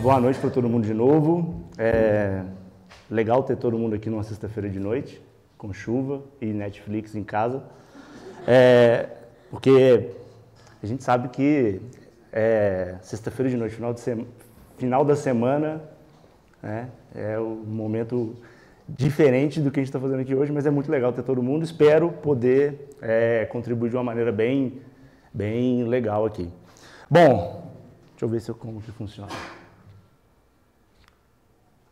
Boa noite para todo mundo de novo. Legal ter todo mundo aqui numa sexta-feira de noite, com chuva e Netflix em casa. Porque a gente sabe que sexta-feira de noite, final da semana, é um momento diferente do que a gente está fazendo aqui hoje, mas é muito legal ter todo mundo. Espero poder contribuir de uma maneira bem legal aqui. Bom, deixa eu ver como que funciona.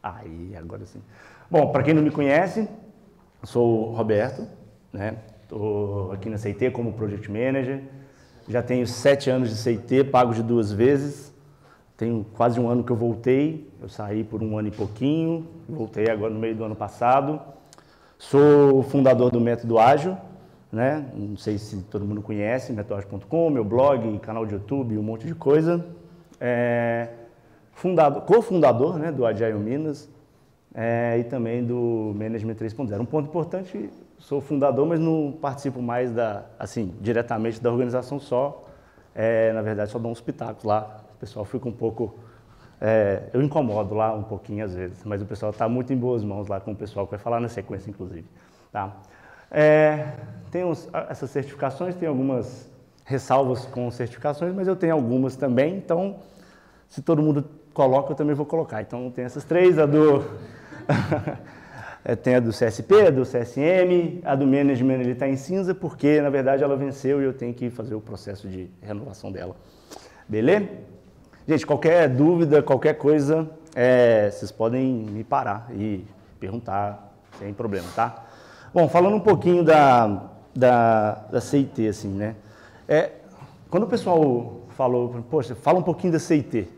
Aí, agora sim. Bom, para quem não me conhece, eu sou o Roberto, Estou aqui na CIT como Project Manager. Já tenho 7 anos de CIT, pago de 2 vezes. Tenho quase um ano que eu voltei. Eu saí por 1 ano e pouquinho, voltei agora no meio do ano passado. Sou o fundador do Método Ágil, Não sei se todo mundo conhece, metodoagil.com, meu blog, canal de YouTube, um monte de coisa. Co-fundador do Agile Minas e também do Management 3.0. Um ponto importante, sou fundador, mas não participo mais diretamente da organização só. Na verdade, só dou uns pitacos lá. O pessoal fica um pouco... eu incomodo lá um pouquinho às vezes, mas o pessoal está muito em boas mãos lá com o pessoal que vai falar na sequência, inclusive. Tá? Tenho essas certificações, tem algumas ressalvas com certificações, mas eu tenho algumas também, então, se todo mundo coloca, eu também vou colocar. Então, tem essas 3, tem a do CSP, a do CSM, a do Management ele está em cinza, porque, na verdade, ela venceu e eu tenho que fazer o processo de renovação dela. Beleza? Gente, qualquer dúvida, qualquer coisa, vocês podem me parar e perguntar, sem problema, tá? Bom, falando um pouquinho da CIT, assim, quando o pessoal falou, poxa, fala um pouquinho da CIT.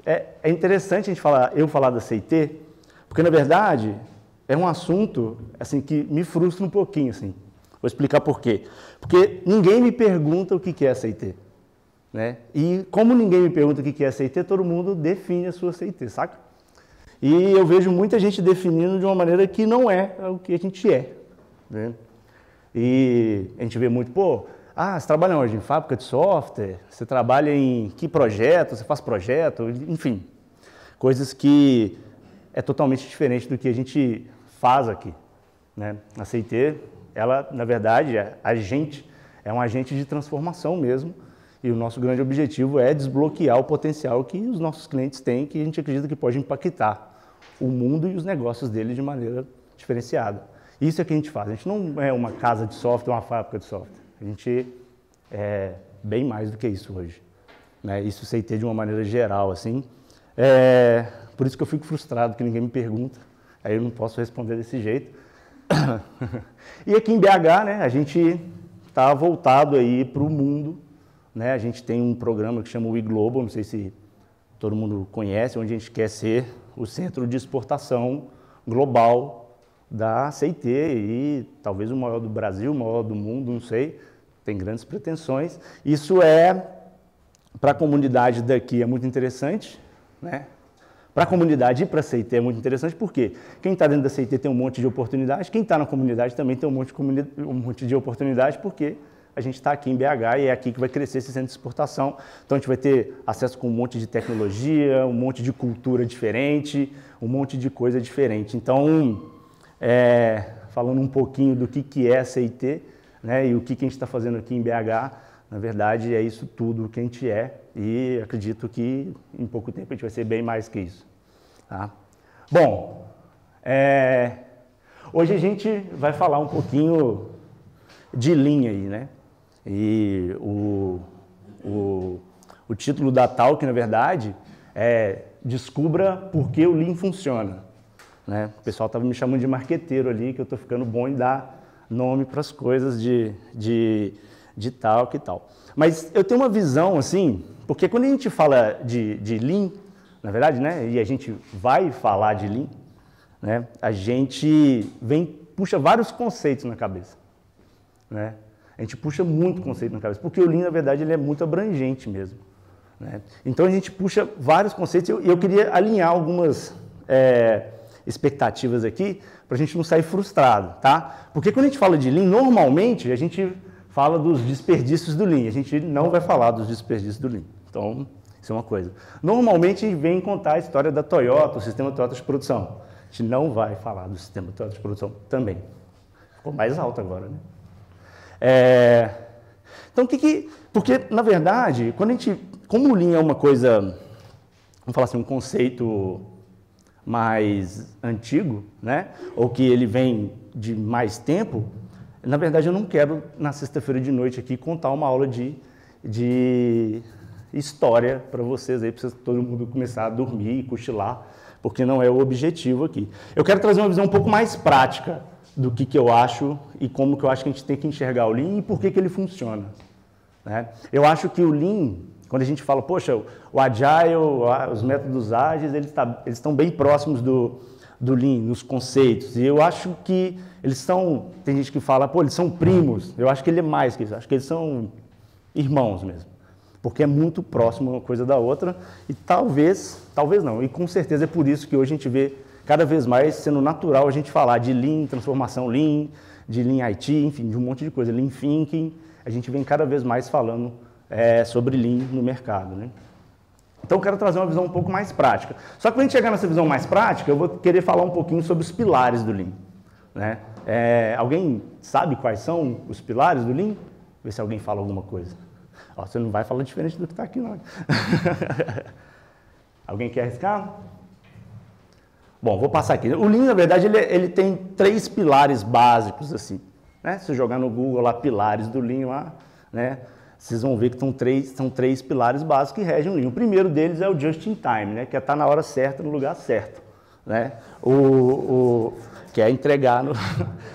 É interessante eu falar da CIT, porque, na verdade, é um assunto assim, que me frustra um pouquinho. Assim. Vou explicar por quê. Porque ninguém me pergunta o que é a CIT. E como ninguém me pergunta o que é a CIT, todo mundo define a sua CIT, saca? E eu vejo muita gente definindo de uma maneira que não é o que a gente é. E a gente vê muito, você trabalha hoje em fábrica de software, você trabalha em que projeto, você faz projeto, enfim, coisas que é totalmente diferente do que a gente faz aqui. A CIT, ela, na verdade, é um agente de transformação mesmo, e o nosso grande objetivo é desbloquear o potencial que os nossos clientes têm, que a gente acredita que pode impactar o mundo e os negócios deles de maneira diferenciada. Isso é o que a gente faz. A gente não é uma casa de software, uma fábrica de software. A gente é bem mais do que isso hoje. Isso CIT de uma maneira geral, assim. Por isso que eu fico frustrado que ninguém me pergunta. Aí eu não posso responder desse jeito. E aqui em BH, a gente está voltado aí para o mundo. A gente tem um programa que chama o WeGlobal, não sei se todo mundo conhece, onde a gente quer ser o centro de exportação global da CIT e talvez o maior do Brasil, o maior do mundo, não sei, tem grandes pretensões. Isso para a comunidade daqui é muito interessante, Para a comunidade e para a CIT é muito interessante, porque quem está dentro da CIT tem um monte de oportunidade, quem está na comunidade também tem um monte de oportunidade, porque a gente está aqui em BH e é aqui que vai crescer esse centro de exportação. Então, a gente vai ter acesso com um monte de tecnologia, um monte de cultura diferente, um monte de coisa diferente. Então, falando um pouquinho do que é a CIT, e o que a gente está fazendo aqui em BH, na verdade, é isso tudo que a gente é e acredito que em pouco tempo a gente vai ser bem mais que isso. Tá? Bom, hoje a gente vai falar um pouquinho de Lean aí, E o título da talk, na verdade, é Descubra por que o Lean funciona. O pessoal estava me chamando de marqueteiro ali, que eu estou ficando bom em dar nome para as coisas de talk e tal. Mas eu tenho uma visão assim, porque quando a gente fala de Lean, na verdade, e a gente vai falar de Lean, a gente puxa vários conceitos na cabeça. A gente puxa muito conceito na cabeça, porque o Lean, na verdade, ele é muito abrangente mesmo. Então, a gente puxa vários conceitos e eu queria alinhar algumas expectativas aqui para a gente não sair frustrado, tá? Porque quando a gente fala de Lean, normalmente a gente fala dos desperdícios do Lean, a gente não vai falar dos desperdícios do Lean. Então, Isso é uma coisa. Normalmente a gente vem contar a história da Toyota, o sistema Toyota de produção. A gente não vai falar do sistema Toyota de produção também. Ficou mais alto agora, né? Então, porque, na verdade, como o Lean é uma coisa, vamos falar assim, um conceito mais antigo, né? Ou que ele vem de mais tempo, na verdade eu não quero, na sexta-feira de noite aqui, contar uma aula de história para vocês aí, para todo mundo começar a dormir e cochilar, porque não é o objetivo aqui. Eu quero trazer uma visão um pouco mais prática do que eu acho e como que eu acho que a gente tem que enxergar o Lean e por que ele funciona, né? Eu acho que o Lean, quando a gente fala, poxa, o Agile, os métodos ágeis, eles estão bem próximos do Lean, nos conceitos, e eu acho que eles são, tem gente que fala, pô, eles são primos, eu acho que ele é mais que isso, acho que eles são irmãos mesmo, porque é muito próximo uma coisa da outra, e talvez não, e com certeza é por isso que hoje a gente vê cada vez mais sendo natural a gente falar de Lean, transformação Lean, de Lean IT, enfim, de um monte de coisa, Lean Thinking, a gente vem cada vez mais falando sobre Lean no mercado, né? Então eu quero trazer uma visão um pouco mais prática. Só que para a gente chegar nessa visão mais prática, eu vou querer falar um pouquinho sobre os pilares do Lean, né? Alguém sabe quais são os pilares do Lean? Vê se alguém fala alguma coisa. Ó, você não vai falar diferente do que está aqui, não. Alguém quer arriscar? Bom, vou passar aqui. O Lean, na verdade, ele tem 3 pilares básicos, assim, né? Se você jogar no Google lá, pilares do Lean lá, né? Vocês vão ver que são três pilares básicos que regem o Lean. O primeiro deles é o just in time, né? Que é estar na hora certa, no lugar certo, né? Que é entregar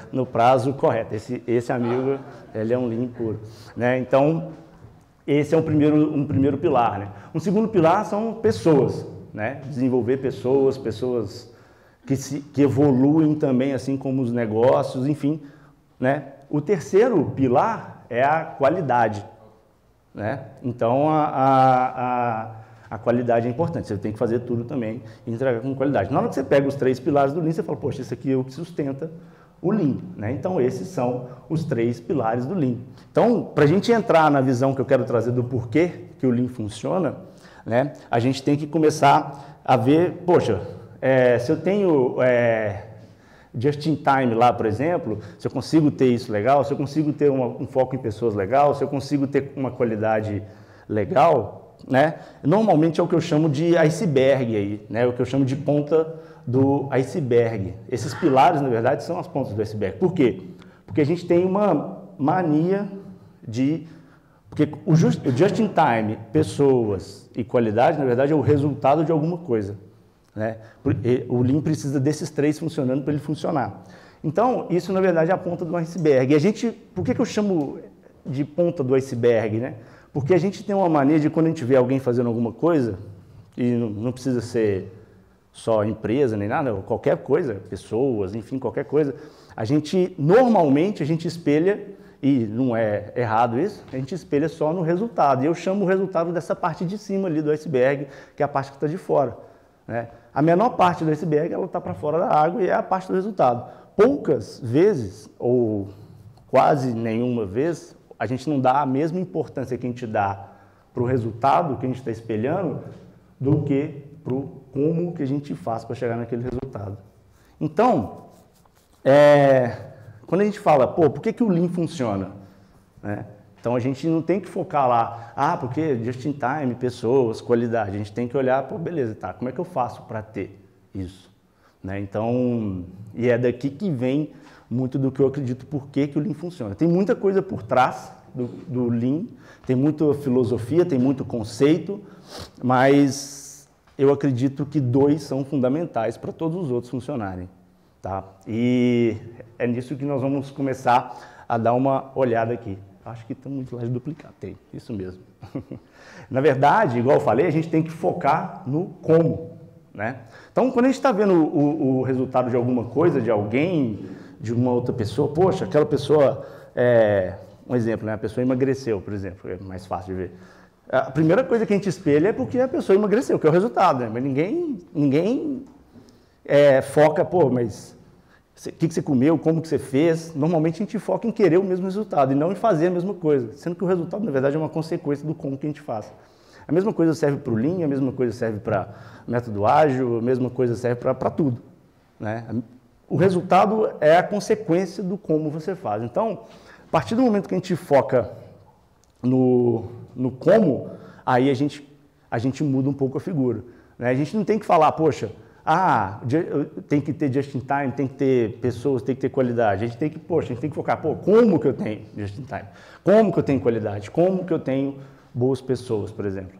no prazo correto. Esse amigo, ele é um Lean puro, né? Então, esse é um primeiro pilar, né? Um segundo pilar são pessoas, né? Desenvolver pessoas que evoluem também, assim como os negócios, enfim, né? O terceiro pilar é a qualidade, né? Então, a qualidade é importante, você tem que fazer tudo também e entregar com qualidade. Na hora que você pega os 3 pilares do Lean, você fala, poxa, isso aqui é o que sustenta o Lean, né? Então, esses são os 3 pilares do Lean. Então, para a gente entrar na visão que eu quero trazer do porquê que o Lean funciona, né? A gente tem que começar a ver, poxa, se eu tenho just in time lá, por exemplo, se eu consigo ter isso legal, se eu consigo ter um foco em pessoas legal, se eu consigo ter uma qualidade legal, né? Normalmente é o que eu chamo de iceberg aí, né? O que eu chamo de ponta do iceberg. Esses pilares, na verdade, são as pontas do iceberg. Por quê? Porque a gente tem uma mania porque o just in time, pessoas e qualidade, na verdade, é o resultado de alguma coisa, né? O Lean precisa desses 3 funcionando para ele funcionar. Então, isso na verdade é a ponta do iceberg. Por que eu chamo de ponta do iceberg, né? Porque a gente tem uma mania de quando a gente vê alguém fazendo alguma coisa, e não precisa ser só empresa nem nada, qualquer coisa, pessoas, enfim, qualquer coisa, normalmente a gente espelha, e não é errado isso, a gente espelha só no resultado. E eu chamo o resultado dessa parte de cima ali do iceberg, que é a parte que está de fora, né? A menor parte do iceberg, ela está para fora da água e é a parte do resultado. Poucas vezes, ou quase nenhuma vez, a gente não dá a mesma importância que a gente dá para o resultado que a gente está espelhando do que para o como que a gente faz para chegar naquele resultado. Então, quando a gente fala, por que o Lean funciona, né? Então, a gente não tem que focar lá, porque just in time, pessoas, qualidade. A gente tem que olhar, beleza, tá, como é que eu faço para ter isso, né? Então, e é daqui que vem muito do que eu acredito por que o Lean funciona. Tem muita coisa por trás do Lean, tem muita filosofia, tem muito conceito, mas eu acredito que 2 são fundamentais para todos os outros funcionarem, tá? E é nisso que nós vamos começar a dar uma olhada aqui. Acho que estamos muito lá de duplicar, tem, isso mesmo. Na verdade, igual eu falei, a gente tem que focar no como, né? Então, quando a gente está vendo o resultado de alguma coisa, de alguém, de uma outra pessoa, poxa, aquela pessoa, um exemplo, né? A pessoa emagreceu, por exemplo, é mais fácil de ver. A primeira coisa que a gente espelha é porque a pessoa emagreceu, que é o resultado, né? Mas ninguém foca, mas o que você comeu, como que você fez. Normalmente a gente foca em querer o mesmo resultado e não em fazer a mesma coisa, sendo que o resultado, na verdade, é uma consequência do como que a gente faz. A mesma coisa serve para o Lean, a mesma coisa serve para método ágil, a mesma coisa serve para tudo, né? O resultado é a consequência do como você faz. Então, a partir do momento que a gente foca no como, aí a gente muda um pouco a figura, né? A gente não tem que falar, poxa, tem que ter just in time, tem que ter pessoas, tem que ter qualidade. A gente tem que focar, como que eu tenho just in time? Como que eu tenho qualidade? Como que eu tenho boas pessoas, por exemplo?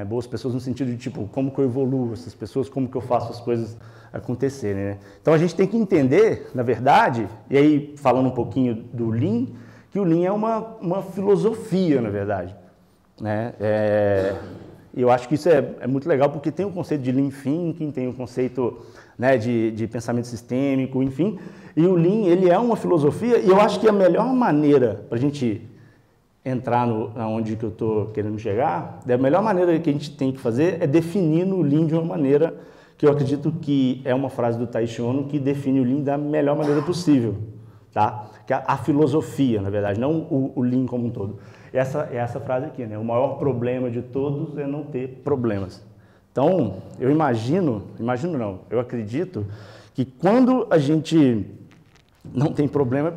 Boas pessoas no sentido de, tipo, como que eu evoluo essas pessoas, como que eu faço as coisas acontecerem, né? Então, a gente tem que entender, na verdade, e aí falando um pouquinho do Lean, que o Lean é uma filosofia, na verdade, né? E eu acho que isso é muito legal, porque tem o conceito de Lean Thinking, tem o conceito, né, de pensamento sistêmico, enfim. E o Lean, ele é uma filosofia, e eu acho que a melhor maneira para a gente entrar onde que eu estou querendo chegar, a melhor maneira que a gente tem que fazer é definir no Lean de uma maneira que eu acredito que é uma frase do Taishi Ohno que define o Lean da melhor maneira possível, tá? Que é a filosofia, na verdade, não o Lean como um todo. Essa frase aqui, né? O maior problema de todos é não ter problemas. Então, eu eu acredito que quando a gente não tem problema,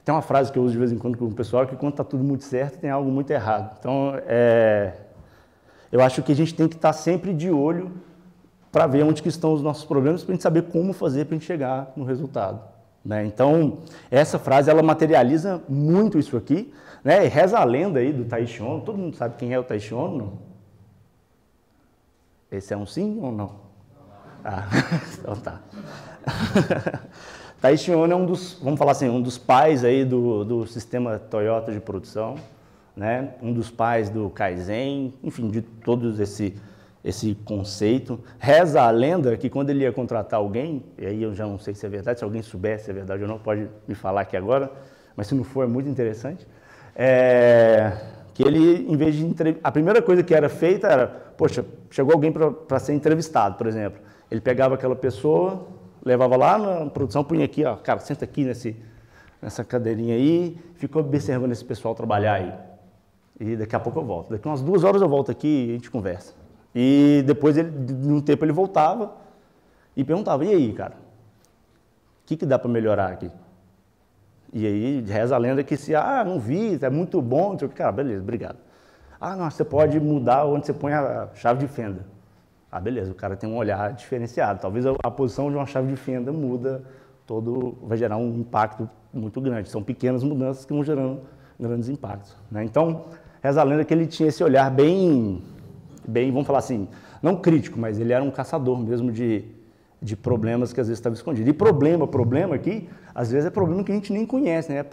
tem uma frase que eu uso de vez em quando com o pessoal, que quando está tudo muito certo, tem algo muito errado. Então, eu acho que a gente tem que estar sempre de olho para ver onde que estão os nossos problemas, para a gente saber como fazer para a gente chegar no resultado, né? Então, essa frase, ela materializa muito isso aqui, né? E reza a lenda aí do Taishi Ohno. Todo mundo sabe quem é o Taishi Ohno, não? Esse é um sim ou não? Então tá. Taishi Ohno é vamos falar assim, um dos pais aí do sistema Toyota de produção, né? Um dos pais do Kaizen, enfim, de todos esse conceito. Reza a lenda que quando ele ia contratar alguém, e aí eu já não sei se é verdade, se alguém soubesse se é verdade ou não, pode me falar aqui agora, mas se não for é muito interessante, que ele, em vez de a primeira coisa que era feita era, poxa, chegou alguém para ser entrevistado, por exemplo, ele pegava aquela pessoa, levava lá na produção, punha aqui, ó, cara, senta aqui nessa cadeirinha aí, ficou observando esse pessoal trabalhar aí, e daqui a pouco eu volto, daqui umas 2 horas eu volto aqui e a gente conversa. E depois, num tempo, ele voltava e perguntava, e aí, cara, o que dá para melhorar aqui? E aí, reza a lenda que não vi, é muito bom, cara, beleza, obrigado. Não, você pode mudar onde você põe a chave de fenda. Beleza, o cara tem um olhar diferenciado, talvez a posição de uma chave de fenda vai gerar um impacto muito grande, são pequenas mudanças que vão gerando grandes impactos, né? Então, reza a lenda que ele tinha esse olhar bem, vamos falar assim, não crítico, mas ele era um caçador mesmo de problemas que às vezes estavam escondidos. E problema aqui, às vezes é problema que a gente nem conhece, né?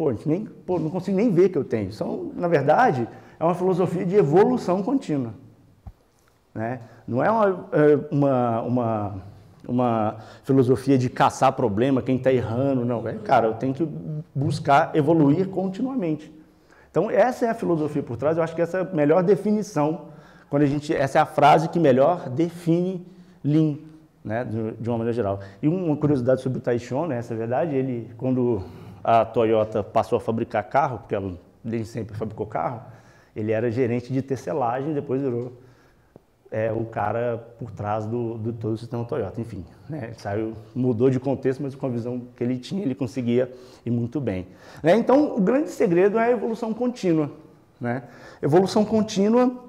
Não consigo nem ver que eu tenho. Na verdade, é uma filosofia de evolução contínua, né? Não é uma filosofia de caçar problema, quem está errando, não. Cara, eu tenho que buscar evoluir continuamente. Então, essa é a filosofia por trás, eu acho que essa é a melhor definição. Essa é a frase que melhor define Lean, né, de uma maneira geral. E uma curiosidade sobre o Taishi Ohno, essa é verdade, quando a Toyota passou a fabricar carro, porque ela desde sempre fabricou carro, ele era gerente de tecelagem e depois virou o cara por trás do todo o sistema Toyota. Enfim, né, mudou de contexto, mas com a visão que ele tinha, ele conseguia ir muito bem, né? Então, o grande segredo é a evolução contínua, né? Evolução contínua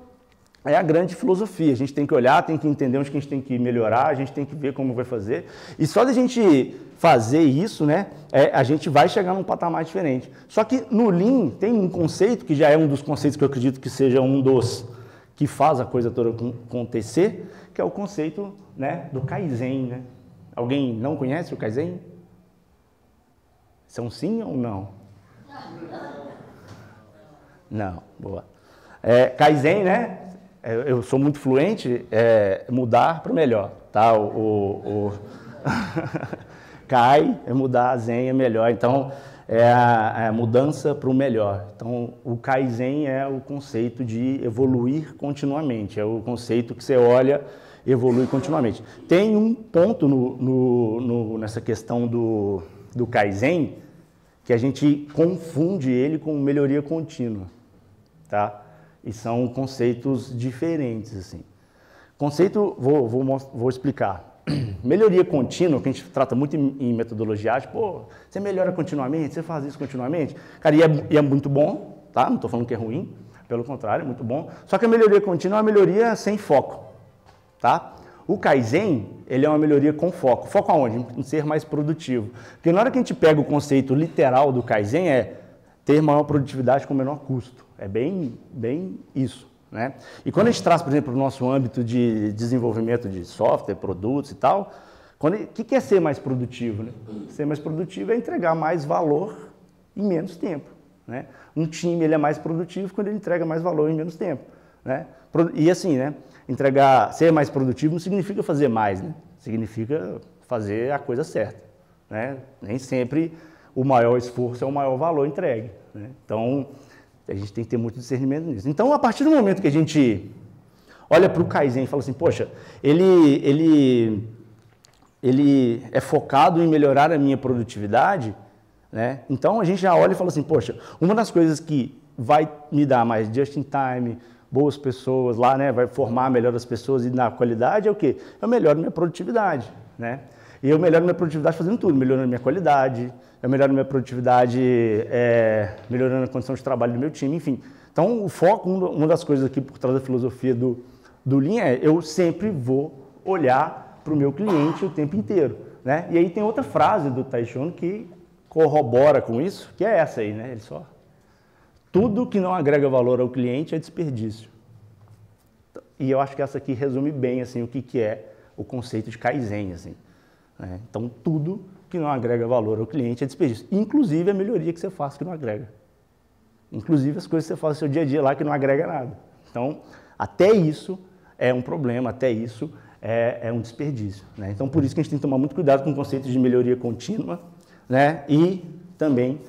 é a grande filosofia. A gente tem que olhar, tem que entender onde que a gente tem que melhorar, a gente tem que ver como vai fazer. E só da gente fazer isso, né, a gente vai chegar num patamar diferente. Só que no Lean tem um conceito, que já é um dos conceitos que eu acredito que seja um dos que faz a coisa toda acontecer, que é o conceito, né, do Kaizen, né? Alguém não conhece o Kaizen? São sim ou não? Não, boa. Kaizen, né? Eu sou muito fluente, mudar para o melhor, tá? Kai é mudar, Zen é melhor, então é a mudança para o melhor. Então, o Kaizen é o conceito de evoluir continuamente, é o conceito que você olha, evolui continuamente. Tem um ponto nessa questão do Kaizen que a gente confunde ele com melhoria contínua, tá? E são conceitos diferentes, assim. Conceito, vou explicar. Melhoria contínua, que a gente trata muito em metodologia ágil, pô, você melhora continuamente, você faz isso continuamente. Cara, e é muito bom, tá? Não estou falando que é ruim, pelo contrário, é muito bom. Só que a melhoria contínua é uma melhoria sem foco, tá? O Kaizen, ele é uma melhoria com foco. Foco aonde? Em ser mais produtivo. Porque na hora que a gente pega o conceito literal do Kaizen é ter maior produtividade com menor custo. É bem isso, né? E quando a gente traz, por exemplo, o nosso âmbito de desenvolvimento de software, produtos e tal, o que é ser mais produtivo, né? Ser mais produtivo é entregar mais valor em menos tempo, né? Um time, ele é mais produtivo quando ele entrega mais valor em menos tempo, né? E assim, né? Ser mais produtivo não significa fazer mais, né? Significa fazer a coisa certa, né? Nem sempre o maior esforço é o maior valor entregue, né? Então, a gente tem que ter muito discernimento nisso. Então, a partir do momento que a gente olha para o Kaizen e fala assim, poxa, ele é focado em melhorar a minha produtividade, né? Então, a gente já olha e fala assim, poxa, uma das coisas que vai me dar mais just in time, boas pessoas lá, né? Vai formar melhor as pessoas e na qualidade é o quê? Eu melhoro minha produtividade, né? E eu melhoro minha produtividade fazendo tudo, melhorando minha qualidade, eu melhoro minha produtividade melhorando a condição de trabalho do meu time, enfim. Então, o foco, uma das coisas aqui por trás da filosofia do Lean é eu sempre vou olhar para o meu cliente o tempo inteiro, né? E aí tem outra frase do Taichung que corrobora com isso, que é essa aí, né? Ele só... Tudo que não agrega valor ao cliente é desperdício. E eu acho que essa aqui resume bem assim, o que é o conceito de Kaizen, assim, né? Então, tudo que não agrega valor ao cliente é desperdício. Inclusive a melhoria que você faz que não agrega. Inclusive as coisas que você faz no seu dia a dia lá que não agrega nada. Então, até isso é um problema, até isso é um desperdício, né? Então, por isso que a gente tem que tomar muito cuidado com o conceito de melhoria contínua, né? E também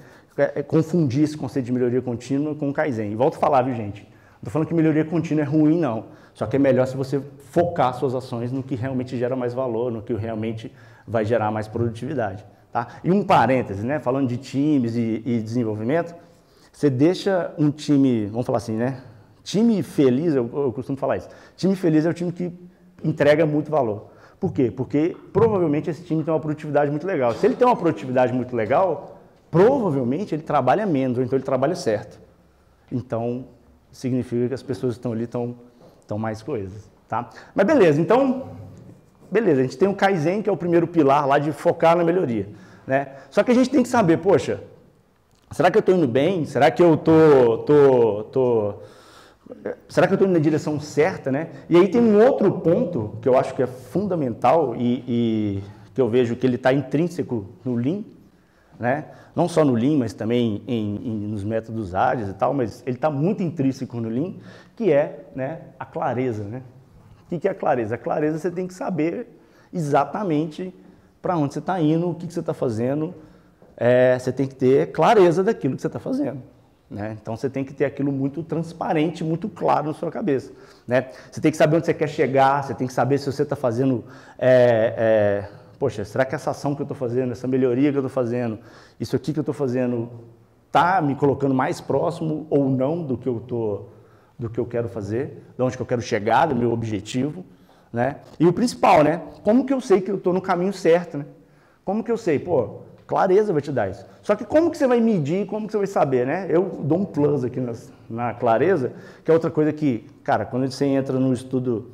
confundir esse conceito de melhoria contínua com o Kaizen. E volto a falar, viu, gente? Não estou falando que melhoria contínua é ruim, não. Só que é melhor se você focar suas ações no que realmente gera mais valor, no que realmente vai gerar mais produtividade, tá? E um parêntese, né? Falando de times e desenvolvimento, você deixa um time, vamos falar assim, né? Time feliz, eu costumo falar isso. Time feliz é o time que entrega muito valor. Por quê? Porque provavelmente esse time tem uma produtividade muito legal. Se ele tem uma produtividade muito legal, provavelmente ele trabalha menos, ou então ele trabalha certo. Então, significa que as pessoas que estão ali estão mais coisas, tá? Mas beleza, então, beleza, a gente tem o Kaizen, que é o primeiro pilar lá de focar na melhoria, né? Só que a gente tem que saber, poxa, será que eu estou indo bem? Será que eu será que eu estou indo na direção certa, né? E aí tem um outro ponto que eu acho que é fundamental e que eu vejo que ele está intrínseco no Lean, né? Não só no Lean, mas também nos métodos ágeis e tal, mas ele está muito intrínseco no Lean, que é, né, a clareza, né? O que é a clareza? A clareza você tem que saber exatamente para onde você está indo, o que você está fazendo, você tem que ter clareza daquilo que você está fazendo, né? Então você tem que ter aquilo muito transparente, muito claro na sua cabeça, né? Você tem que saber onde você quer chegar, você tem que saber se você está fazendo... poxa, será que essa ação que eu estou fazendo, essa melhoria que eu estou fazendo, isso aqui que eu estou fazendo, está me colocando mais próximo ou não do que eu quero fazer, de onde que eu quero chegar, do meu objetivo, né? E o principal, né? Como que eu sei que eu estou no caminho certo, né? Como que eu sei? Pô, clareza vai te dar isso. Só que como que você vai medir, como que você vai saber, né? Eu dou um plus aqui na clareza, que é outra coisa que, cara, quando você entra no estudo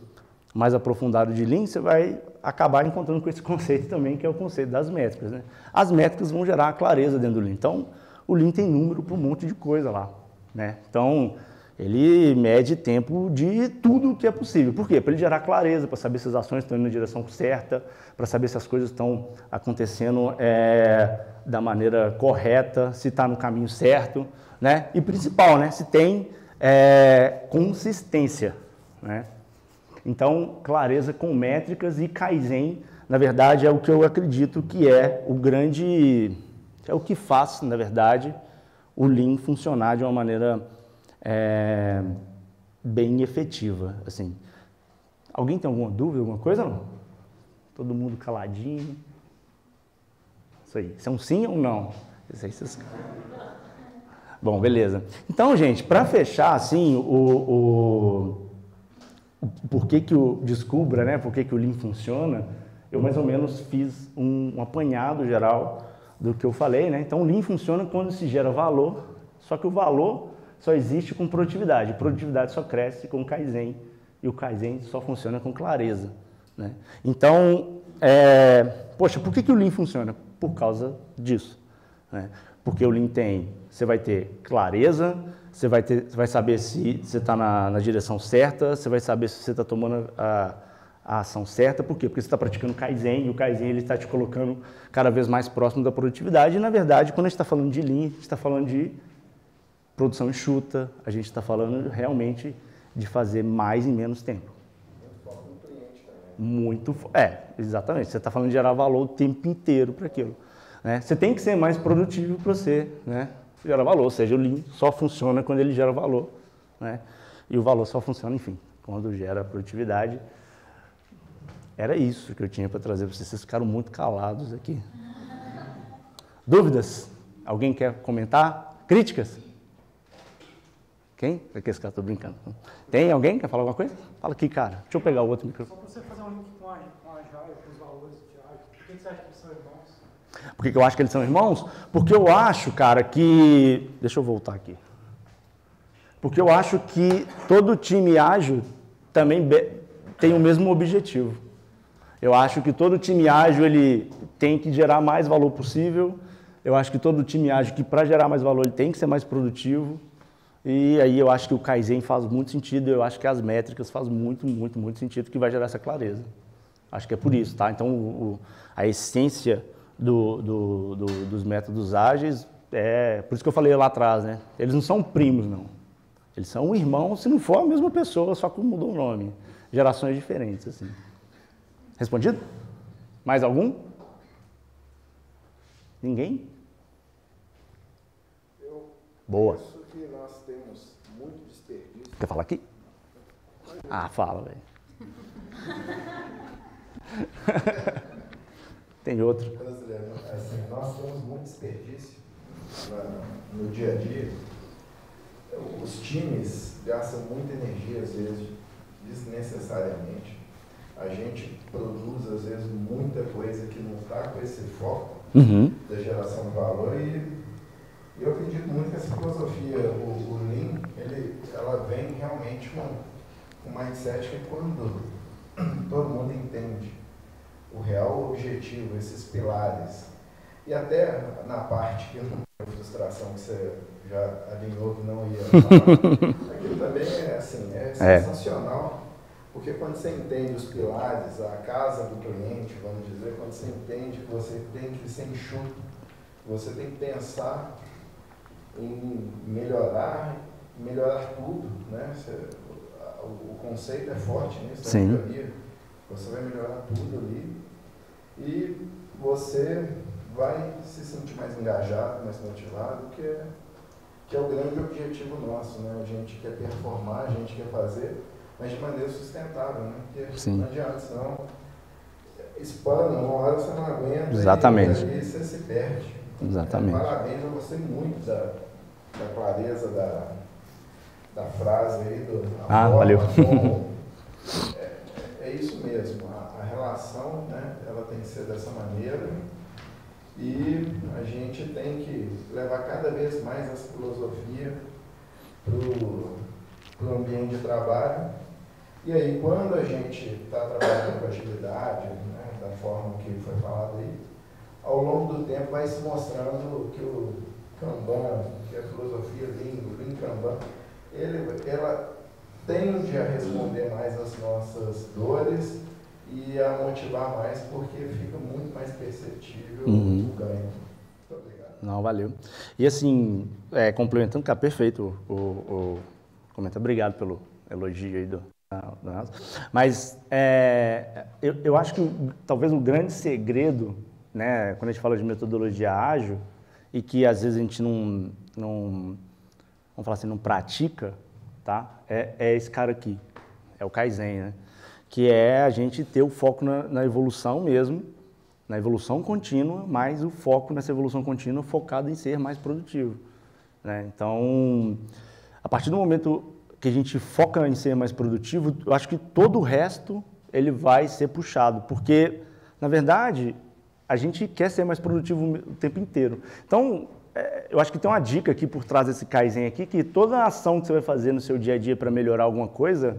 mais aprofundado de Lean, você vai acabar encontrando com esse conceito também, que é o conceito das métricas, né? As métricas vão gerar clareza dentro do Lean. Então, o Lean tem número para um monte de coisa lá, né? Então, ele mede tempo de tudo que é possível. Por quê? Para ele gerar clareza, para saber se as ações estão indo na direção certa, para saber se as coisas estão acontecendo da maneira correta, se está no caminho certo, né? E principal, né? Se tem consistência, né? Então, clareza com métricas e Kaizen, na verdade, é o que eu acredito que é o que faz, na verdade, o Lean funcionar de uma maneira bem efetiva, assim. Alguém tem alguma dúvida, alguma coisa, não? Todo mundo caladinho. Isso aí. Isso é um sim ou não? Isso aí, vocês... Bom, beleza. Então, gente, para fechar, assim, por que que o Descubra, né? Por que que o Lean funciona? Eu mais ou menos fiz um apanhado geral do que eu falei, né? Então, o Lean funciona quando se gera valor, só que o valor só existe com produtividade. Produtividade só cresce com Kaizen e o Kaizen só funciona com clareza, né? Então, poxa, por que que o Lean funciona? Por causa disso, né? Porque o Lean você vai ter clareza, você vai saber se você está na direção certa, você vai saber se você está tomando a ação certa. Por quê? Porque você está praticando Kaizen, e o Kaizen está te colocando cada vez mais próximo da produtividade. E, na verdade, quando a gente está falando de Lean, a gente está falando de produção enxuta, a gente está falando realmente de fazer mais em menos tempo. Muito foco no cliente também. Exatamente. Você está falando de gerar valor o tempo inteiro para aquilo, né? Você tem que ser mais produtivo para você, né, gerar valor. Ou seja, o Lean só funciona quando ele gera valor, né? E o valor só funciona, enfim, quando gera produtividade. Era isso que eu tinha para trazer para vocês. Vocês ficaram muito calados aqui. Dúvidas? Alguém quer comentar? Críticas? Quem? Porque esse cara, estou brincando. Tem alguém que quer falar alguma coisa? Fala aqui, cara. Deixa eu pegar o outro microfone. Só para você fazer um link com a Agile, com os valores de Agile. Por que você acha que eles são irmãos? Por que eu acho que eles são irmãos? Porque eu acho, cara, que... Deixa eu voltar aqui. Porque eu acho que todo time ágil também tem o mesmo objetivo. Eu acho que todo time ágil ele tem que gerar mais valor possível. Eu acho que todo time ágil, que para gerar mais valor, ele tem que ser mais produtivo. E aí eu acho que o Kaizen faz muito sentido. Eu acho que as métricas fazem muito, muito, muito sentido, que vai gerar essa clareza. Acho que é por isso, tá? Então, a essência dos métodos ágeis por isso que eu falei lá atrás, né? Eles não são primos, não. Eles são irmãos, se não for a mesma pessoa, só que mudou o nome. Gerações diferentes, assim. Respondido? Mais algum? Ninguém? Boa. Penso que nós temos muito desperdício. Quer falar aqui? Ah, fala, velho. Tem outro. Brasileiro, assim, nós temos muito desperdício no dia a dia. Os times gastam muita energia, às vezes, desnecessariamente. A gente produz, às vezes, muita coisa que não está com esse foco da geração de valor. E eu acredito muito que essa filosofia, o Lean, ela vem realmente com um mindset que quando todo mundo entende o real objetivo, esses pilares, e até na parte que não tem frustração, que você já alinhou que não ia falar, aquilo também é sensacional, porque quando você entende os pilares, a casa do cliente, vamos dizer, quando você entende que você tem que ser enxuto, você tem que pensar em melhorar tudo, né? O conceito é forte nisso, Sim. melhoria. Você vai melhorar tudo ali e você vai se sentir mais engajado, mais motivado, que é o grande objetivo nosso, né? A gente quer performar, a gente quer fazer, mas de maneira sustentável, né? Porque Sim. não adianta, senão espana, uma hora você não aguenta. Exatamente. E aí você se perde. Exatamente. Parabéns, eu gostei muito da clareza da frase aí, valeu. É isso mesmo, a relação, né, ela tem que ser dessa maneira e a gente tem que levar cada vez mais essa filosofia para o ambiente de trabalho. E aí, quando a gente está trabalhando com agilidade, né, da forma que foi falado aí, ao longo do tempo vai se mostrando que o Kanban, que a filosofia Lean Kanban, ela tende a responder mais às nossas dores e a motivar mais, porque fica muito mais perceptível o ganho. Muito obrigado. Não, valeu. E assim, complementando, cara, perfeito o comentário. Obrigado pelo elogio aí Mas eu acho que talvez o grande segredo, né, quando a gente fala de metodologia ágil, e que às vezes a gente não vamos falar assim, não pratica, tá? É esse cara aqui, é o Kaizen, né? Que é a gente ter o foco na evolução mesmo, na evolução contínua, mas o foco nessa evolução contínua focado em ser mais produtivo. né? Então, a partir do momento que a gente foca em ser mais produtivo, eu acho que todo o resto ele vai ser puxado, porque, na verdade, a gente quer ser mais produtivo o tempo inteiro. Então, eu acho que tem uma dica aqui por trás desse Kaizen aqui, que toda ação que você vai fazer no seu dia a dia para melhorar alguma coisa,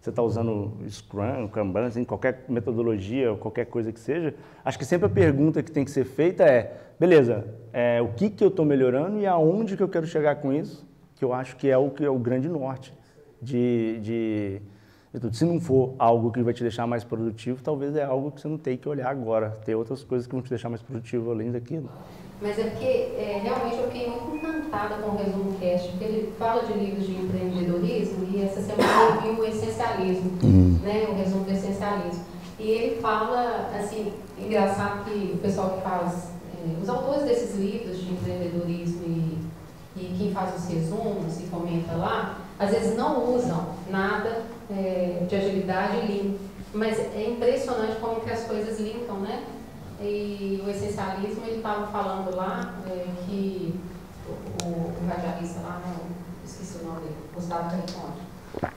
você está usando Scrum, Kanban, assim, qualquer metodologia ou qualquer coisa que seja, acho que sempre a pergunta que tem que ser feita é, beleza, o que eu estou melhorando e aonde que eu quero chegar com isso, que eu acho que é o grande norte de tudo. Se não for algo que vai te deixar mais produtivo, talvez é algo que você não tem que olhar agora. Tem outras coisas que vão te deixar mais produtivo além daquilo. Mas é porque realmente eu fiquei muito encantada com o Resumo Cast, porque ele fala de livros de empreendedorismo e essa semana eu vi o Essencialismo, né, o Resumo do Essencialismo. E ele fala, assim, engraçado que o pessoal que faz, os autores desses livros de empreendedorismo e quem faz os resumos e comenta lá, às vezes não usam nada de agilidade e Lean, mas é impressionante como que as coisas linkam, né? E o Essencialismo, ele estava falando lá que o radialista lá, esqueci o nome dele, Gustavo Carriconde,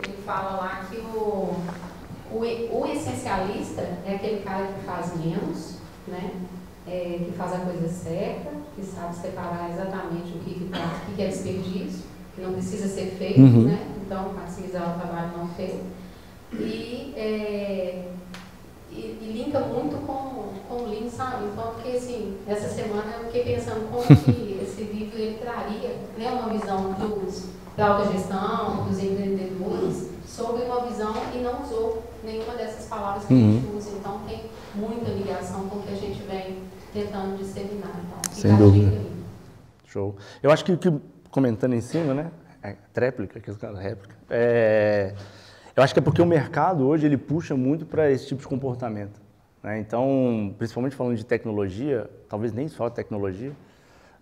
ele fala lá que o essencialista é aquele cara que faz menos, né? Que faz a coisa certa, que sabe separar exatamente o que é desperdício, que não precisa ser feito, né? Então, maximizar o trabalho não feito. E linka muito com o Lean, sabe? Então, porque assim, essa semana eu fiquei pensando como que esse livro ele traria, né, uma visão da autogestão, dos empreendedores, sobre uma visão e não usou nenhuma dessas palavras que a gente usa. Então, tem muita ligação com o que a gente vem tentando disseminar. Então, sem dúvida. Show. Eu acho que comentando em cima, né? Tréplica, que é réplica. Eu acho que é porque o mercado hoje ele puxa muito para esse tipo de comportamento, né? Então, principalmente falando de tecnologia, talvez nem só tecnologia,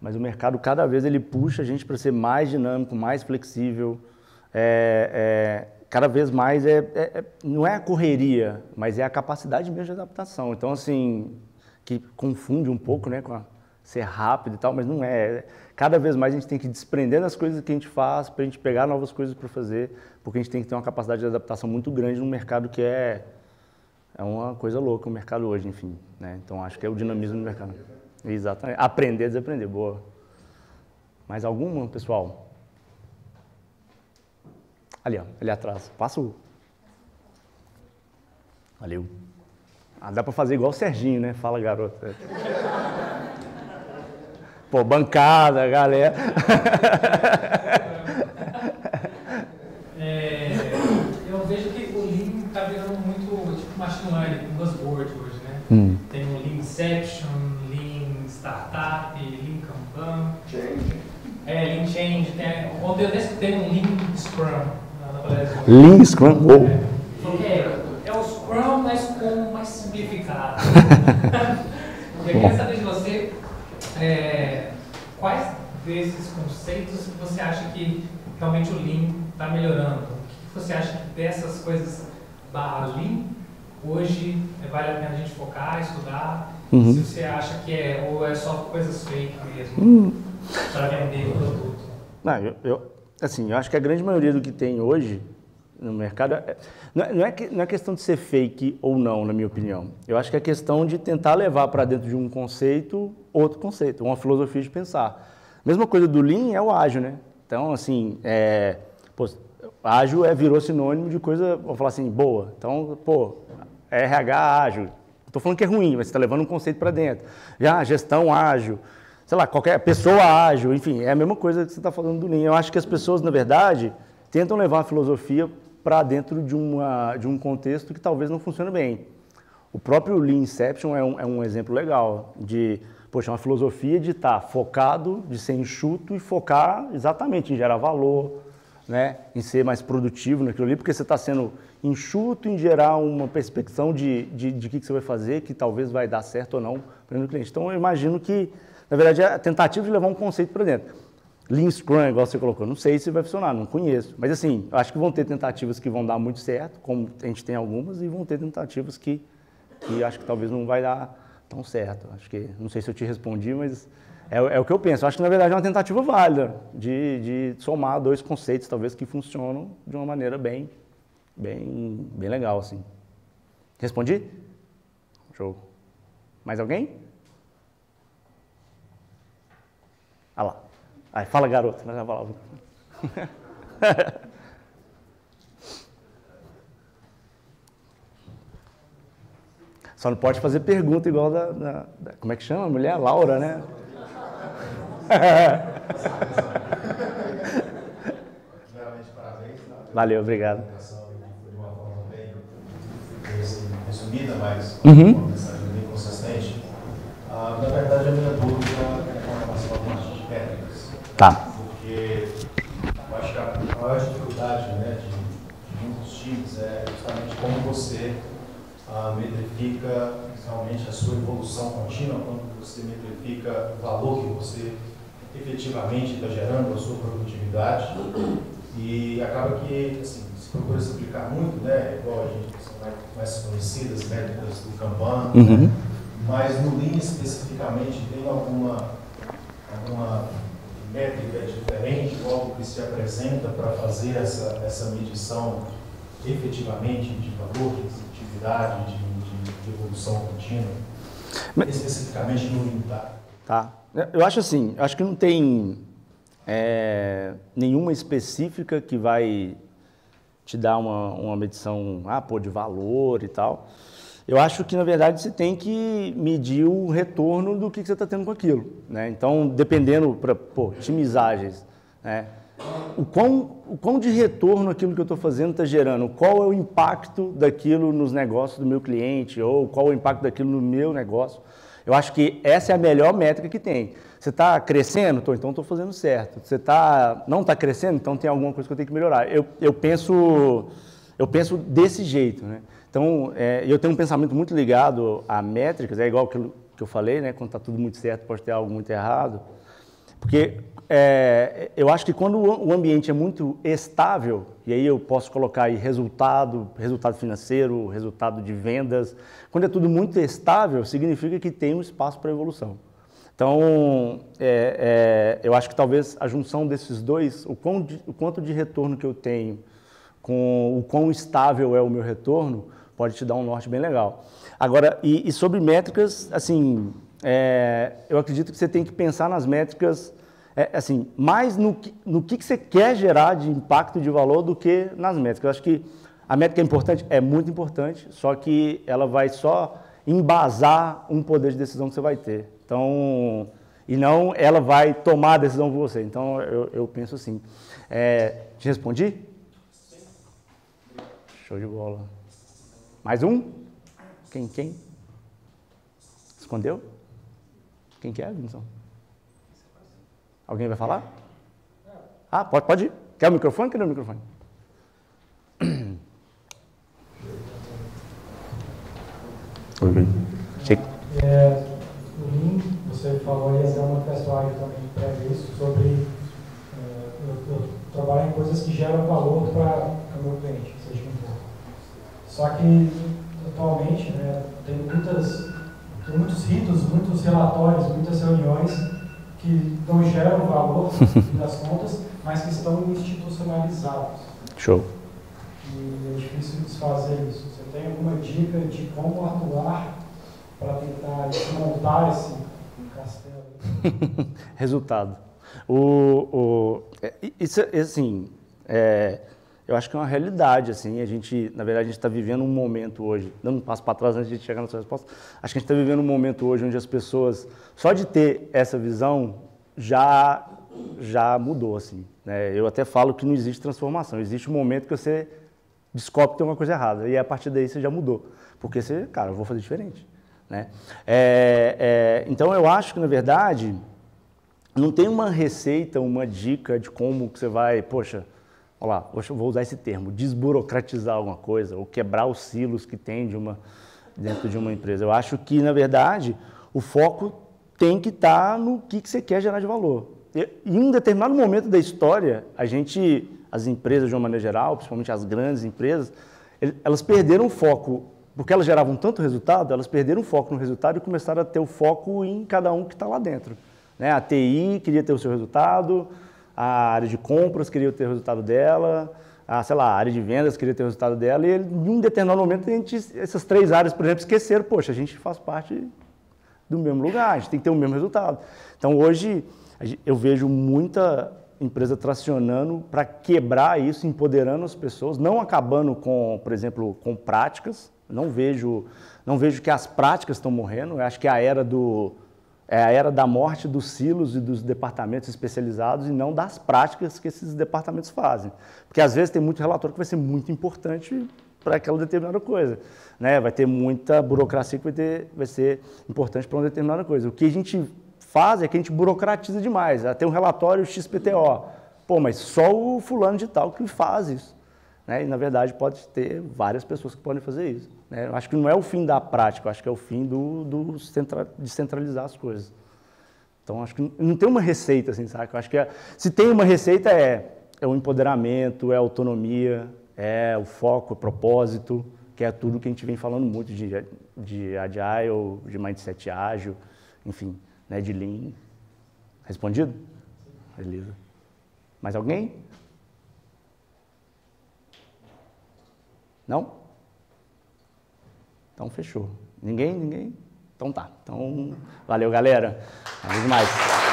mas o mercado cada vez ele puxa a gente para ser mais dinâmico, mais flexível, cada vez mais não é a correria, mas é a capacidade mesmo de adaptação. Então, assim, que confunde um pouco, né, com ser rápido e tal, mas não é. Cada vez mais a gente tem que desprender das coisas que a gente faz para a gente pegar novas coisas para fazer, porque a gente tem que ter uma capacidade de adaptação muito grande num mercado que é uma coisa louca, o mercado hoje, enfim, né? Então, acho que é o dinamismo do mercado. Exatamente. Aprender a desaprender. Boa. Mais alguma, pessoal? Ali, ó, ali atrás. Passa o... Valeu. Dá para fazer igual o Serginho, né? Fala, garoto. Pô, bancada, galera. Eu vejo que o Lean está virando muito tipo machine learning, um buzzword hoje, né? Tem o Lean Inception, Lean Startup, Lean Kanban. Change. Lean Change. Ontem eu escutei um Lean Scrum na palestra. Lean Scrum? É o Scrum, mas com mais simplificado. Eu queria saber de você quais desses conceitos você acha que realmente o Lean está melhorando. O que você acha que dessas coisas /Lean hoje vale a pena a gente focar, estudar? Se você acha que ou é só coisas fake mesmo para vender o produto? Não, eu acho que a grande maioria do que tem hoje no mercado não é questão de ser fake ou não, na minha opinião. Eu acho que é questão de tentar levar para dentro de um conceito outro conceito, uma filosofia de pensar. Mesma coisa do Lean é o ágil, né? Então, assim, ágil virou sinônimo de coisa, vou falar assim, boa. Então, RH ágil. Não estou falando que é ruim, mas você está levando um conceito para dentro. Já gestão ágil, sei lá, qualquer pessoa ágil, enfim, é a mesma coisa que você está falando do Lean. Eu acho que as pessoas, na verdade, tentam levar a filosofia para dentro de um contexto que talvez não funcione bem. O próprio Lean Inception é um exemplo legal de, uma filosofia de estar focado, de ser enxuto e focar exatamente em gerar valor, né, em ser mais produtivo naquilo ali, porque você está sendo enxuto em gerar uma perspectiva de que você vai fazer, que talvez vai dar certo ou não para o cliente. Então, eu imagino que, na verdade, é a tentativa de levar um conceito para dentro. Lean Scrum, igual você colocou, não sei se vai funcionar, não conheço. Mas, assim, eu acho que vão ter tentativas que vão dar muito certo, como a gente tem algumas, e vão ter tentativas que acho que talvez não vai dar tão certo. Acho que, não sei se eu te respondi, mas É o que eu penso. Eu acho que, na verdade, é uma tentativa válida de somar dois conceitos, talvez, que funcionam de uma maneira bem legal, assim. Respondi? Show. Mais alguém? Ah lá. Aí, fala, garoto. Só não pode fazer pergunta igual como é que chama a mulher? Laura, né? Primeiramente, parabéns. Valeu, obrigado. Foi de uma forma bem resumida, mas com uma mensagem bem consistente. Na verdade, a minha dúvida é com relação à parte de métricas. Tá. Porque eu acho que a maior dificuldade, né, de muitos times é justamente como você metrifica realmente a sua evolução contínua, quando você metrifica o valor que você efetivamente está gerando, a sua produtividade. E acaba que, assim, se procura se aplicar muito, né, igual a gente são mais conhecidas, métricas do Kanban, né? Mas no Lean especificamente tem alguma métrica diferente, algo que se apresenta para fazer essa medição efetivamente de valor, de produtividade, de evolução contínua, especificamente no Lean, Tá. Eu acho assim, acho que não tem nenhuma específica que vai te dar uma medição de valor e tal. Eu acho que, na verdade, você tem que medir o retorno do que você está tendo com aquilo, né? Então, dependendo para otimizagens, né? O quão de retorno aquilo que eu estou fazendo está gerando, qual é o impacto daquilo nos negócios do meu cliente, ou qual é o impacto daquilo no meu negócio. Eu acho que essa é a melhor métrica que tem. Você está crescendo? Então estou fazendo certo. Você não está crescendo? Então tem alguma coisa que eu tenho que melhorar. Eu penso desse jeito, né? Então, eu tenho um pensamento muito ligado a métricas, é igual aquilo que eu falei, né? Quando está tudo muito certo, pode ter algo muito errado. Porque eu acho que quando o ambiente é muito estável, e aí eu posso colocar aí resultado financeiro, resultado de vendas, quando é tudo muito estável, significa que tem um espaço para evolução. Então, eu acho que talvez a junção desses dois, o quanto de retorno que eu tenho com o quão estável é o meu retorno, pode te dar um norte bem legal. Agora, e sobre métricas, assim, eu acredito que você tem que pensar nas métricas, assim, mais no que você quer gerar de impacto de valor do que nas métricas. Eu acho que a métrica é muito importante, só que ela vai só embasar um poder de decisão que você vai ter. Então, e não ela vai tomar a decisão por você. Então, eu penso assim. Te respondi? Show de bola. Mais um? Quem? Escondeu? Quem que é, Vinícius? Alguém vai falar? Pode ir. Quer o microfone? Cadê o microfone? Oi. No Lean, você falou aí até uma pessoal também prevê isso sobre eu trabalhar em coisas que geram valor para o meu cliente, seja quem for. Só que atualmente, né, tem muitos ritos, muitos relatórios, muitas reuniões que não geram valor das contas, mas que estão institucionalizados. Show. E é difícil desfazer isso. Você tem alguma dica de como atuar para tentar desmontar esse castelo? Resultado. Isso, assim, eu acho que é uma realidade, assim, na verdade, a gente está vivendo um momento hoje, dando um passo para trás antes de chegar na sua resposta, acho que a gente está vivendo um momento hoje onde as pessoas, só de ter essa visão, já mudou, assim, né? Eu até falo que não existe transformação, existe um momento que você descobre que tem uma coisa errada, e a partir daí você já mudou, porque você, cara, eu vou fazer diferente, né? Então, eu acho que, na verdade, não tem uma receita, uma dica de como que você vai, poxa, olha lá, hoje eu vou usar esse termo, desburocratizar alguma coisa, ou quebrar os silos que tem dentro de uma empresa. Eu acho que, na verdade, o foco tem que estar no que você quer gerar de valor. E em um determinado momento da história, as empresas, de uma maneira geral, principalmente as grandes empresas, elas perderam o foco, porque elas geravam tanto resultado, elas perderam o foco no resultado e começaram a ter o foco em cada um que está lá dentro. né? A TI queria ter o seu resultado, a área de compras queria ter o resultado dela, sei lá, a área de vendas queria ter o resultado dela, e em um determinado momento, essas 3 áreas, por exemplo, esqueceram, poxa, a gente faz parte do mesmo lugar, a gente tem que ter o mesmo resultado. Então, hoje, eu vejo muita empresa tracionando para quebrar isso, empoderando as pessoas, não acabando com, por exemplo, com práticas. Não vejo que as práticas estão morrendo. Eu acho que é a era da morte dos silos e dos departamentos especializados e não das práticas que esses departamentos fazem. Porque às vezes tem muito relatório que vai ser muito importante para aquela determinada coisa, né? Vai ter muita burocracia que vai ser importante para uma determinada coisa. O que a gente faz é que a gente burocratiza demais. Tem um relatório XPTO. Pô, mas só o fulano de tal que faz isso, né? E, na verdade, pode ter várias pessoas que podem fazer isso, né? Eu acho que não é o fim da prática, eu acho que é o fim de centralizar as coisas. Então, acho que não tem uma receita, assim, sabe? Eu acho que se tem uma receita é o empoderamento, é a autonomia, é o foco, o propósito, que é tudo que a gente vem falando muito de Agile, de Mindset Ágil, enfim, né, de Lean. Respondido? Beleza. Mais alguém? Não? Então, fechou. Ninguém? Então tá. Então, valeu, galera. Vamos mais.